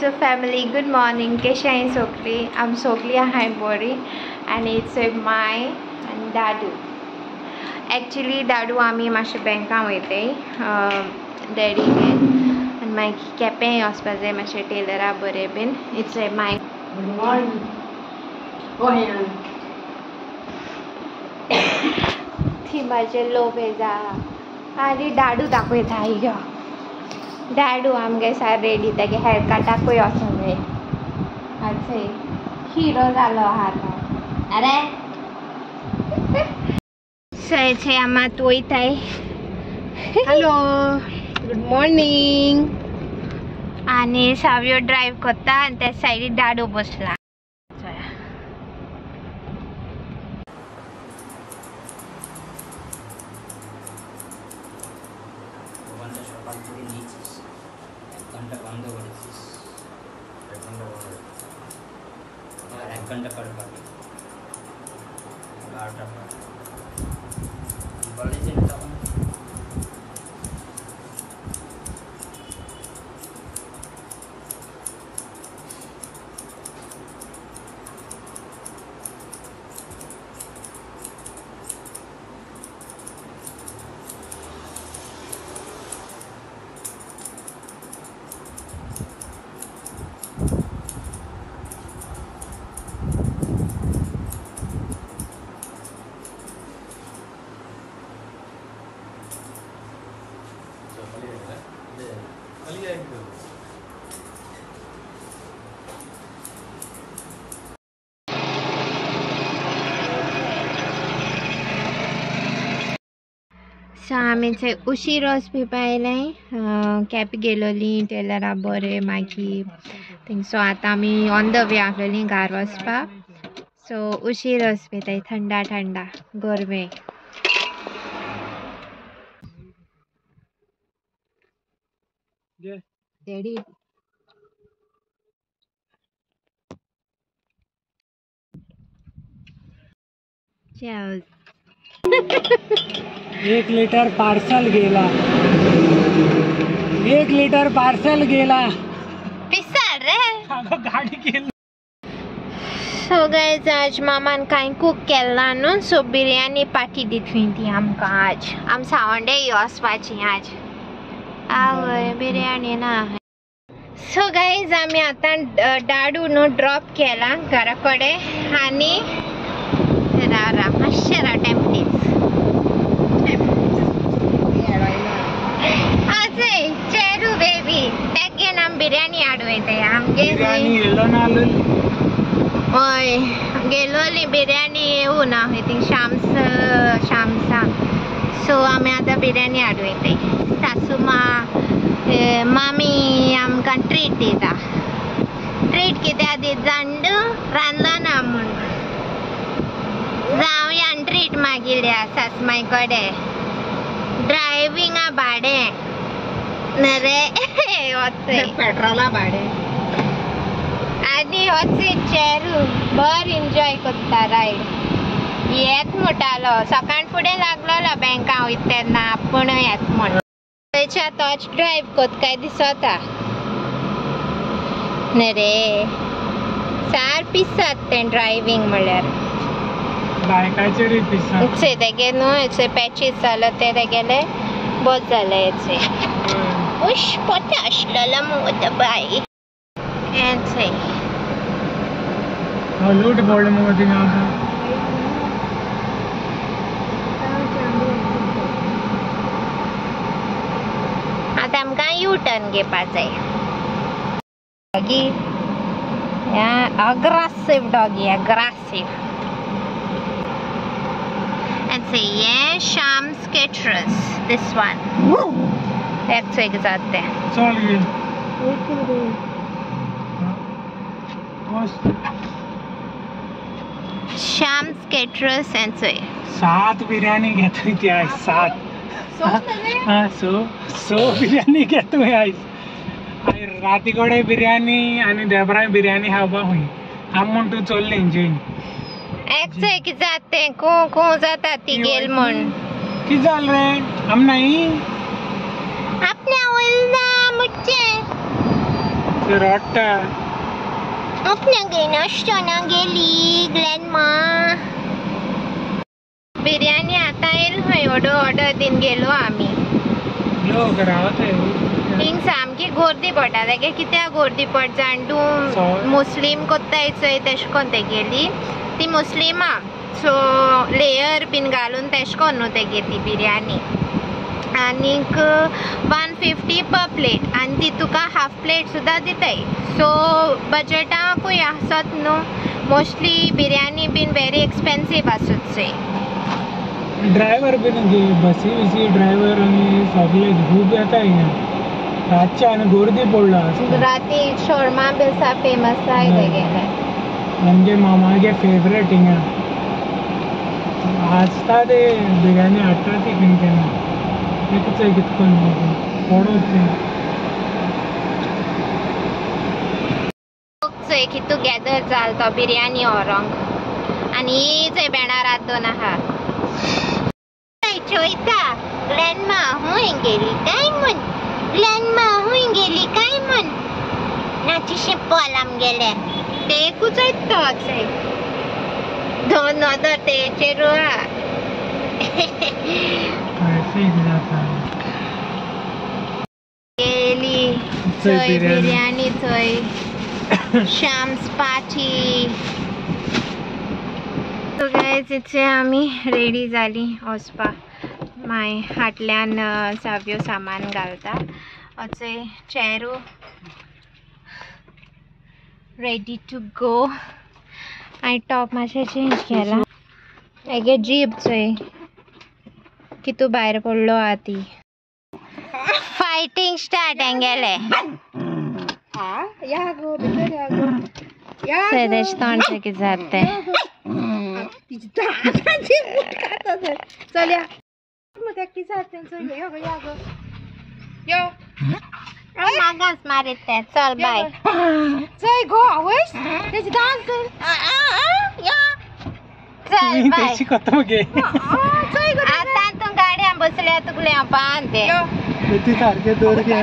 to family. Good morning. Kesha and Sokli. I'm Sokli and Bori, and it's my and Dadu. Actually, Dadu आम्ही माशे बँका वयते daddy and my Quepem वचपाचें मातशें टेलरा बरें bin. It's my good morning. ती माझे लोवेजा आनी Dadu दाखयता यो. डॅडू आमगे सार रेडी तेगे हेअर कटाकूय वचोंक आजचे हिरो जालो आहा अरे सयचे आमात वयताय. Hello good morning. आणि सावयो ड्राइव करता आणि त्या सायडीक डॅडू बसला. सो आमी थंय उशीर वचपी पावलें. केपें गेलोली टेलरा बरें मागीर थिंगसो आतां आमी ऑन द वे आहलोलीं घार वचपाक. सो उशीर वचपी थंय थंडा थंडा गोरवें. Daddy Cheers. 1 लिटर पार्सल गेला. 1 लिटर पार्सल गेला. पिसाळ रे. अगं गाडी गेली. सो गायज आज मामान कांय कूक केला न्हू. सो बिर्याणी पार्टी दितली ती आमकां आज. आम सावंडे वचपाची आज. आवय बिर्याणी ना. सो गायज आमी आतां डॅडू न्हू ड्रॉप केला घरा कडेन आनी मातशें रावता प्लीज. आजय चेरू बेबी तेक घेवन आमी बिर्याणी हाड वयताय. आमगे हय गेलोली बिर्याणी येवू ना थिंग शामसा. सो आमी आतां बिर्याणी हाड वयताय. सासूमा मामी आमकां ट्रीट दिता. ट्रीट कित्याक दिता जाण रांदला ना म्हूण. जावया ट्रीट मागिल्या सासमाय कडेन. ड्रायविंगा भाडें नरे वचे पेट्रोला भाडें आनी वचे चेरू बर एन्जॉय करता रायड. येत म्हणटालो सकाळ फुडें लागलोलो बँका वयता तेन्ना पूण येत म्हण. थंयच्या तोच ड्रायव कोत काय दिसता नरे. सार पिसात तें ड्रायविंग म्हणल्यार. बायकाचेर पिसा तेगे न्हू हेचे पॅचीस जालो ते तेगेले बोज जाले हेचे. उश पोते आसलेलो मुगो बाय हेचे. लूट बोर्ड मुगो थिंगा आतां आमकां यू टर्न घेवपाक जाय. Doggy aggressive doggy aggressive. And say yeah, Shams Caterers. This one. That's exactly. चल गे. Shams Caterers and say 7 biryani घेतोय ती आज. 7 सो बिर्याणी घेतोय आज. राती कडे बिर्याणी आणि देबराय बिर्याणी खावपाक हुई. आम म्हण तू चल्ली जीन एक्चुअली कि जाते को जाता ती गेल म्हण. कि जाल रे हम नाही अपने ओलना मुझे ते रडटा. नाश्ताना गेली ग्लॅनमा. बिर्याणी आता येईल खंय ऑर्डर दिन गेलो आमी. लोक रावता हिंग सामकी गर्दी पडटा तेगे कित्याक गर्दी पड जाण तूं मुस्लीम कोत्ताय चोय तेश कोन तेगेली ती मुस्लिमा सो लेयर बीन घालून तेश कोन न्हू तेगे ती बिर्याणी. आनीक 150 पर प्लेट आनी ती तुका हाफ प्लेट सुद्दां दिताय. सो बजेटाकूय आसत न्हू. मोस्टली बिर्याणी बीन व्हेरी एक्सपेन्सीव आसत चोय. ड्रायव्हर बीन बसी बिसी ड्रायव्हर आनी सगळे खूब येता हिंगा रातचे आनी गर्दी पडलो आसता. राती शोरमा बेसा फेमस आय तेगेले. आमगे मामागे फेवरेट हिंगा आसता ते बिर्याणी हाडटा ती केन्ना केन्ना एकच कितकोन पडोच चोय कितू गॅदर जाल तो बिर्याणी व्हरोंक आनी चोय बेणारात दोन आहा. चोयता ग्लॅनमा हूंय गेली काय म्हूण. ग्लॅनमा हूंय गेली काय म्हूण. नाचीशे पॉल आमगेले ते एकूच आयता चोय दोन नदर तेचेर गेली चोय बिर्याणी चोय शाम्स पार्टी. सो गायज इथे आमी रेडी जाली वचपा. माय हाटल्यान साव्यो सामान घालता. अचय चेरू रेडी टू गो. आनी टॉप मातशें चेंज केला. हेगे जीप चोय कितू भायर पडलो आहा ती. Fighting start हेंगेले. सदेश तोंडचे कितें जाता तें. मागास मारीत ते. चल बाय. चल गो आवयस तेजी डान्स चल बाय. आता तू गाडयान बसल्या तुगले पान ते सारखे दोर घ्या.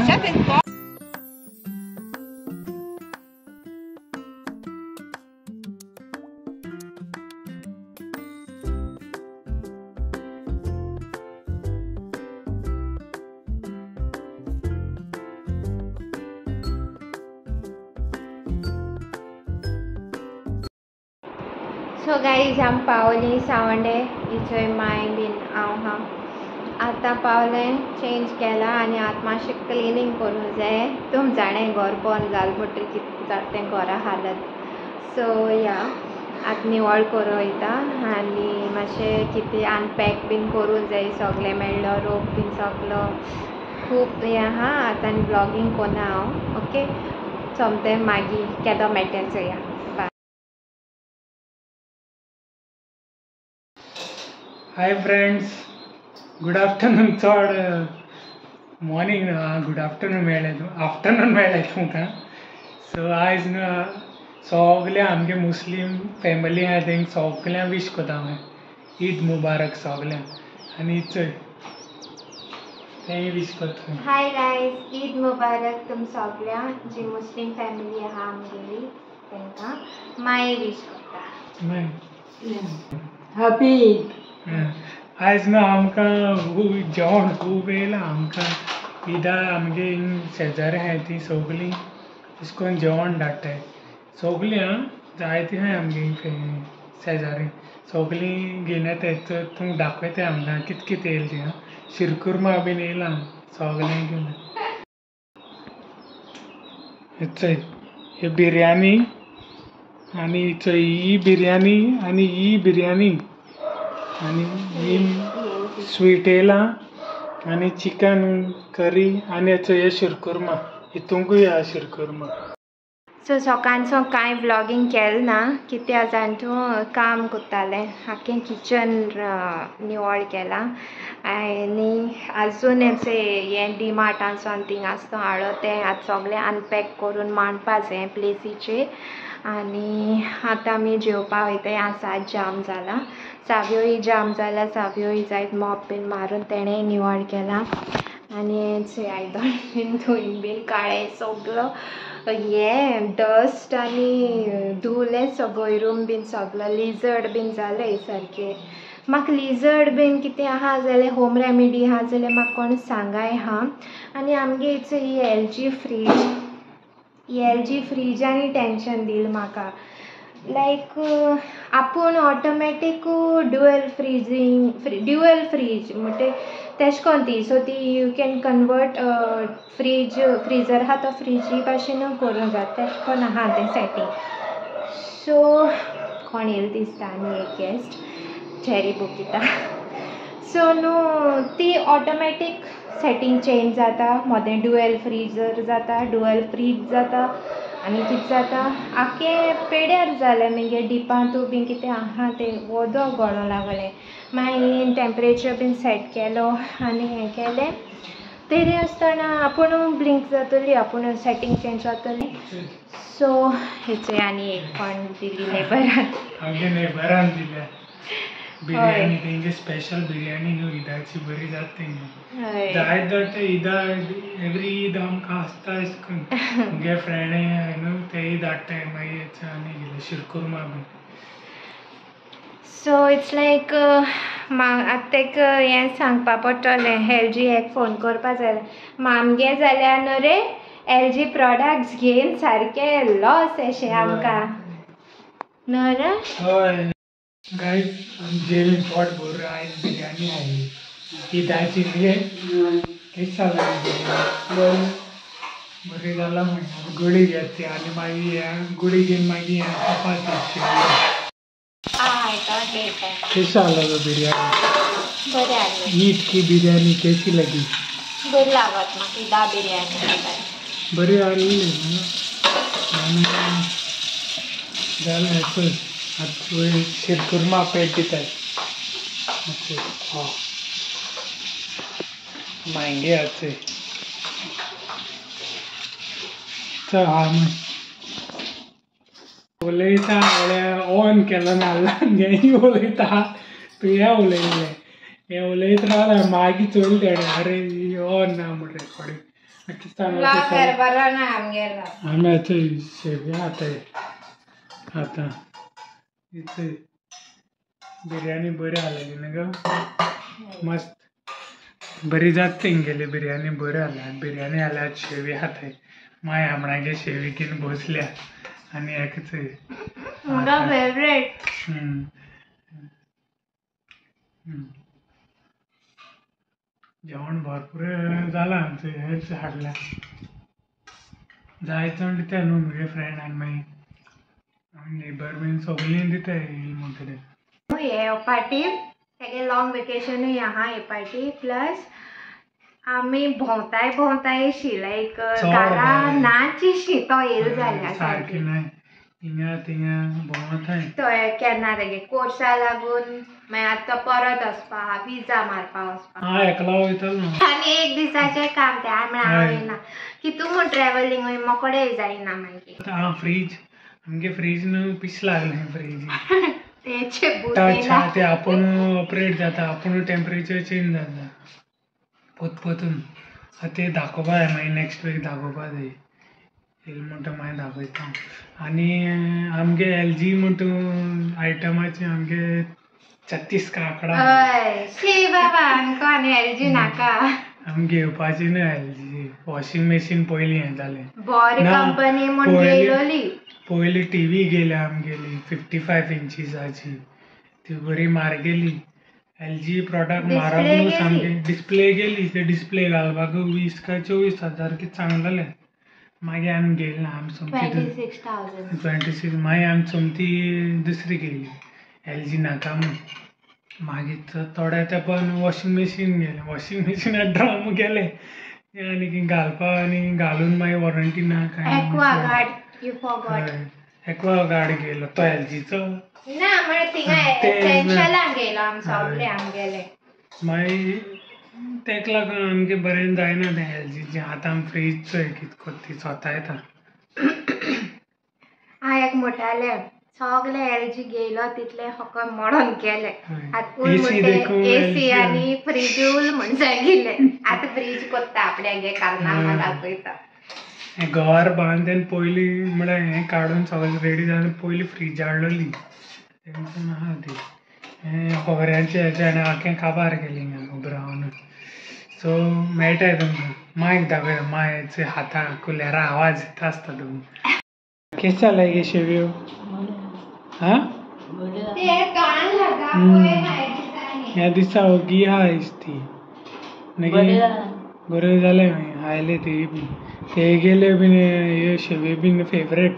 सो गाईज आम पावली सावंडे. इथंय माय बीन हांव हा आतां पावलें. चेंज केला आनी आतां मातशें क्लिनींग करूंक जाय. तुम जाणें घर बंद जाल म्हणटरी कितें जाता घरा हालत. सो या आतां निवळ करूं वयता आनी मातशें कितें अनपॅक बीन करूंक जाय. सगलें मेळ्ळो रोप बीन सगलो खूब हें आहा. आतां आनी ब्लॉगींग कोना हांव. ओके सोमतें मागीर केदो मेळटा चोया. Hi friends, good afternoon. चड मॉर्निंग गुड आफ्टरनून मेळ्ळें आफ्टरनून मेळ्ळें तुमकां. सो आयज न्हू सगल्या आमगे मुस्लीम फॅमिली आहा तेंक सगल्यांक विश कोता हांवें ईद मुबारक सगल्यांक. आनी चोय तेंय विश कोता. हाय गायज, ईद मुबारक तुम सगल्यांक. जी मुस्लीम फॅमिली आहा आमगेली तेंकां माय विश कोता. हॅपी. आयज न्हू आमकां जेवण खूब येयलां. आमकां ईदा आमगे शेजारी आहाय ती सगलीं अशें करून जेवण धाडटाय. सगलीं आं जायतीं आहाय आमगे शेजारी सगलीं घेवन येताय. तर तूं दाखयताय आमकां कितें कितें येयलें तीं. शिरकुर्मा बीन येयलां सगल्यांक घेवन. चोय ही बिर्याणी आनी चोय ही बिर्याणी आनी ही बिर्याणी आनी ही स्वीट येयलां आनी चिकन करी आनी चोय शिरकुर्मा. हितूंकूय आहा शिरकुर्मा. सो सकाळचो कांय व्लॉगींग केलें ना कित्याक जाण तूं काम करतालें. आख्खें किचन निवळ केलां आनी आजून हें डिमार्टांतसून थिंग आसता हाडलो तें आतां सगलें अनपॅक करून मांडपा जाय प्लेसीचेर. आनी आतां आमी जेवपा वयताय. आसात जाम जाला. साव्योय जाम जाला. साव्योय जायत मॉप बीन मारून तेणेंय निवळ केला. आनी चोय आयदन बीन धुयन बीन काळे सगळो हे डस्ट आनी धुले सगळो रूम बीन सगळो लिजर्ड बीन जाले सारके म्हाका लिजर्ड बीन कितें आहा जाल्यार होम रेमेडी आहा जाल्यार म्हाका कोण सांगाय हा आनी आमगे इचो ही एल जी फ्रिजांनी टेंशन दिल म्हाका लायक आपूण ऑटोमॅटीक ड्युअल फ्रीज म्हणटे तेश कोन ती सो ती यू कॅन कन्वर्ट फ्रीजर आहा तो फ्रिजी भाशेन करूंक जाता तेश कोन आहा तें सेटींग सो कोण येयला दिसता आनी एक गेस्ट चॅरी बुकिता सो न्हू ती ऑटोमॅटीक सेटींग चेंज जाता मोदें ड्युअल फ्रीजर जाता ड्युअल फ्रीज जाता आनी कितें जाता आख्खे पेड्यार जालें मगे डिपांतू बीन कितें आहा तें वोदो गळो लागलें मागीर टेम्परेचर बीन सेट केलो आनी हें केलें तरी आसतना आपूण ब्लिंक जातली आपूण सेटींग चेंज जातली सो हेचो आनी एक पॉयंट दिली नेबरान दिल्या बिर्याणी तेंगे स्पेशल बिर्याणी न्हू ईदाची बरी जाता तेंगे जायत जाता ईदा एवरी ईद आमकां आसता अशें करून मुगे फ्रेंड न्हू तेय धाडटाय मागीर हेचो आनी गेले sheer khurma been so it's like आतां तेका हें सांगपा पडटलें एल जी एक फोन करपा जाय आमगे जाल्यार न्हू रे एल जी प्रोडक्ट्स घेवन सारकें लॉस अशें आमकां न्हू रे हय गाय जेल पोट भर आयज बिर्याणी आई ईदाची गे कितें जालें बरी जाला म्हणटा गुडी घेतली आनी मागीर गुडी घेवन मागीर चपाती कैसा लगा बिरयानी बरें आसलें ईद की बिरयानी कैसी लगी बरी लागत म्हाका ईदा बिर्याणी बरी आसली आनी जालें पळय आतां शिरकुर्मा पेट दिताय मांगे आचे चल उलयता जाल्यार ऑन केलो नाल्लान हेंय उलयता तुवें उलयलें हें उलयत रावल्यार मागीर चोयल तेणें अरे ऑन ना म्हण रेकॉर्डींग कितें सांगलें आमी आतां शेव्या आतां इथं बिर्याणी बरी आसलेली न्ही गो मस्त बरी जाता तेंगेली बिर्याणी बरी आसल्या बिर्याणी जाल्यार शेवी खाताय माय आमणागे शेवी घेवन बसल्या आनी हेका फेवरेट जेवण भरपूर जालां आमचें हेच हाडल्या जाय चड दिताय न्हू मुगे फ्रेंड आनी मागीर नेबर बीन सगळीं दिताय म्हणटलें हे पार्टी तेगे लॉंग वेकेशनूय आहा हे पार्टी प्लस आमी भोंवताय अशी लायक घरा नाचीशी तो येल जाल्या सारकी नाय हिंगा थिंगा भोंवताय तो केन्ना तेगे कोर्सा लागून मागीर आतां परत वचपा विजा मारपा वचपा एकलो वयतलो आनी एक दिसाचें काम तें हांव येना कितू म्हूण ट्रॅव्हलिंग मोकळेय जायना मागीर हांव फ्रीज आमगे फ्रीज न्हू पीस लागलें फ्रीज तेचे टच ते आपूण ऑपरेट जाता आपूण टेम्परेचर चेंज जाता पोतून ते दाखोवपा जाय मागीर नेक्स्ट वीक दाखोवपा जाय येयले म्हणटा मागीर दाखयता आनी आमगे एल जी म्हणटा आयटमाचे आमगे 36 का आंकडा शी बाबा आमकां आनी एल जी नाका आमी घेवपाची न्हू एल जी वॉशिंग मशीन पयलीं हें जालें बरी कंपनी म्हूण घेयलोली पयलीं टीव्ही गेल्या आमगेली 55 इंचीसाची ती बरी म्हारगेली एल जी प्रॉडक्ट म्हारग न्हू सामकी डिस्प्ले गेली ते डिस्प्ले घालपाक 20 काय 24 हजार कितें सांगलेलें मागीर आमी गेली ना आमी सोमती 26 मागीर आमी सोमती दुसरी गेली एल जी नाका म्हूण मागीर थोड्या तेंपान वॉशिंग मशीन गेलें वॉशिंग मशिनाक ड्रम गेले आनी घालपा आनी घालून मागीर वॉरंटी ना काय एक्वागार्ड गेलो तो एल जीचो ना म्हळ्यार थिंगा एसेन्शियलान गेलो आमी सगळे आमगेले मागीर तेका लागून आमगे बरें जायना तें एल जीचें आतां आमी फ्रीज चोय कितें कोत्ती स्वता येता हांव एक म्हणटालें सगळे एलजी गेलो तितले फक्त मोडून केले आता एसी आणि फ्रीज म्हण सांगितले आता फ्रीज कोत्ता आपल्यागे कारणांना दाखयता घर बांधून पयली म्हळ्यार हें काडून सगळें रेडी जावन पयली फ्रीज हाडलोली टेंशन आहा ती हें खोबऱ्यांचे हेचे आनी आखें काबार केली उबो रावन सो मेळटाय तुमकां मायक दाखय मायचे हाता कुलेरा आवाज येता आसता तुमकां केस जाले गे शेव्यो हाँ ह्या दिसा ओगी आहा दिसती बरें जालें आयले ते बीन ते गेले बीन हे शेवे बीन फेवरेट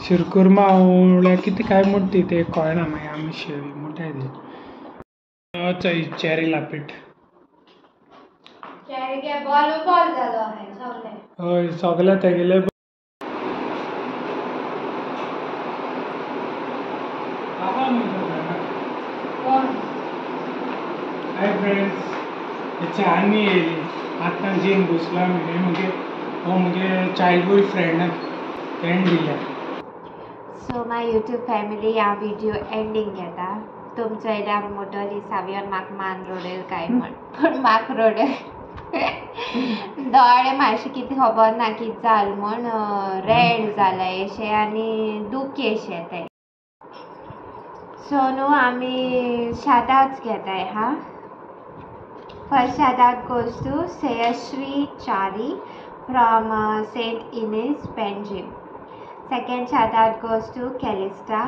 शिरकुर्मा म्हळ्यार कितें काय म्हणटी ते कळना मागीर आमी शेवी म्हणटाय ते चोय चेरी लापीट हय सगळे तेगेले हाय फ्रेंड्स त्याच्या आनी येयली आतां जीन घुसला म्हणजे हो म्हणजे चायल्डहूड फ्रेंड दिल्या सो माय यूट्यूब फॅमिली ह्या व्हिडिओ एंडींग घेता तुमचो येल्यार मोटो दिसाव्यान म्हाका मान रोडय काय म्हण पूण म्हाका रोडय दोळे मातशें कितें खबर ना कितें जालें म्हण रेड जालें अशें आनी दुखी अशें तें सो न्हू आमी शादाच घेताय हा first shout out goes to Sayashri Chari from St. Ines, Penjim. Second shout out goes to Calista,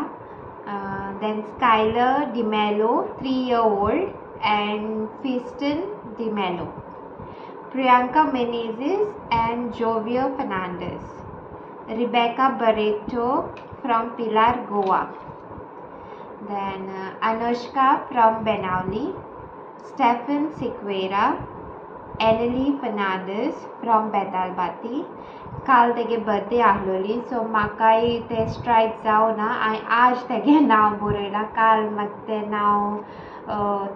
then Skylar DiMello, 3-year-old, and Fiston DiMello. Priyanka Menezes and Jovio Fernandez. Rebecca Barreto from Pilar, Goa. Then Anushka from Benavli. Stephen Siqueira, Annalie Fernandez from Betalbati. काल तेगे birthday आहलोली so म्हाकाय ते strike जावना हांवें आज तेगे नांव बरयलां काल म्हाका तें नांव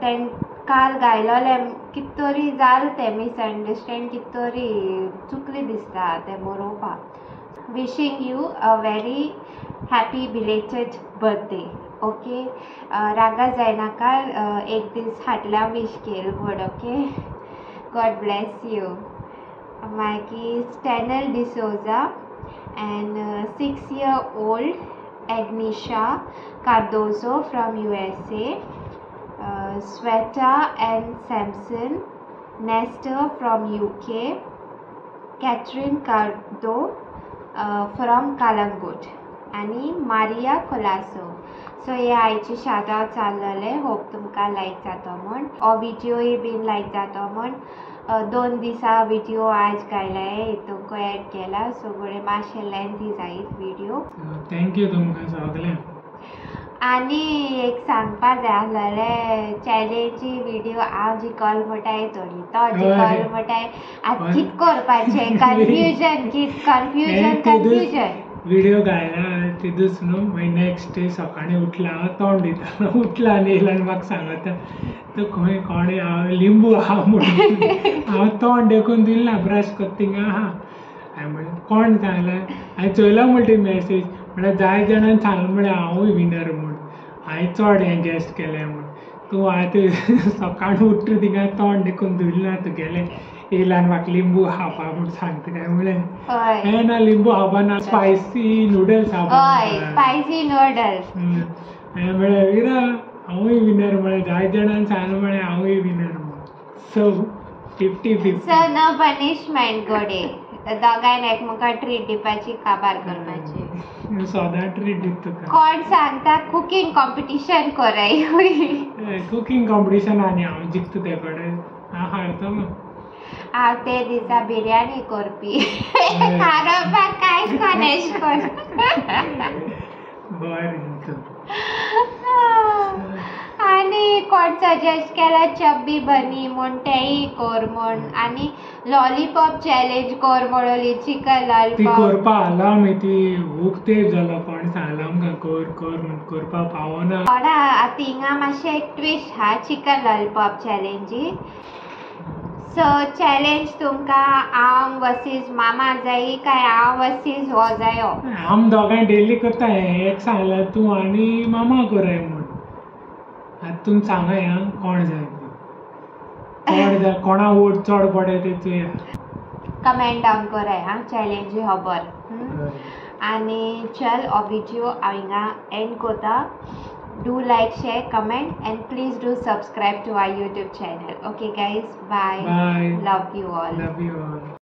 तें काल गायलोलें कितें तरी जालें तें मिसअंडरस्टँड कितें तरी चुकली दिसता तें बरोवपाक wishing you a very happy belated birthday okay रागा जायनाका एक दीस फाटल्या विश केल but okay God bless you मागीर Stanley D'Souza and 6-year-old Agnisha Cardozo from USA Sweta and Samson Nestor from UK Catherine Cardo from Kalangut आणि मारिया कोलासो सो हे आयचे शाउट आउट चाललेले होप तुमकां लायक जातो म्हण हो व्हिडिओय बीन लायक जातो म्हण 2 दिसा व्हिडिओ आज घायलाय हितूंक एड केला सो बरें मातशें लेंथी जायत व्हिडिओ थँक्यू तुमकां सगळ्यांक आनी एक सांगपा जाय आसलेलें चॅलेंजी व्हिडिओ हांव जिकल म्हणटाय थोडी तो जिकल म्हणटाय आतां कितें करपाचें कन्फ्युजन व्हिडिओ घायला तितूच न्हू मागीर नेक्स्ट डे सकाळीं उठला हांव तोंड दिता उठला आनी येयला आनी म्हाका सांगता तूं खंय कोणे हांव लिंबू आहा म्हणून हांव तोंड देखून दिलें ना ब्रश कोत्ता थिंगा आहा हांवें म्हणलें कोण सांगलां हांवें चोयला म्हणटी मॅसेज म्हळ्यार जाय जाणांनी सांगलें म्हळ्यार हांवूय विनर म्हूण हांवें चड हें गॅस्ट केलें म्हूण तूं आतां सकाळीं उठ्ठा थिंगा तोंड देखून धुयलें ना तुगेलें येयला आनी म्हाका लिंबू खावपा म्हूण सांगता काय म्हळें हें ना लिंबू खावपा ना स्पायसी नूडल्स खावपा स्पायसी नूडल्स हांवें म्हळें विरा हांवूय विनर म्हळें जाय जाणांनी सांगलें म्हळें हांवूय विनर म्हूण सो 50-50 सो नो पनिशमेंट गोडे दोगांयन एकमेका ट्रीट दिवपाची काबार करपाची सदां ट्रीट दिता तुका कोण सांगता कुकिंग कॉम्पिटिशन कोराय कुकिंग कॉम्पिटिशन आनी हांव जिखता ते कडेन हांव हारता मग हांव ते दिसा बिरयानी करपी हारोवपाक कांयच कोनेश कोन बरें आनी कोण सजेस्ट केला चब्बी बनी म्हूण तेंय कर म्हूण आनी लॉलीपॉप चॅलेंज कर म्हणली चिकन लॉलीपॉप करपा आला मागीर ती हूक तेप जालो कोण सांगला आमकां कर म्हूण करपा पावना थोडा थिंगा मातशें एक ट्विस्ट हा चिकन लॉलीपॉप चॅलेंजी सो चॅलेंज तुमकां हांव वर्सीस मामा जायी काय हांव वर्सीस हो जायो? आम दोगांय डेली करता हे एक सांगला तूं आनी मामा करूय म्हूण आतां तुमी सांगय आं कोण जाय चड जाय कोणा वोट चड पडे ते चोया कमेंट डावन कराय हां चॅलेंज खबर आनी चल हो व्हिडिओ हांव हिंगा एंड कोता. Do like, share, comment and please do subscribe to our YouTube channel. Okay guys, bye. Bye. Love you all. Love you all.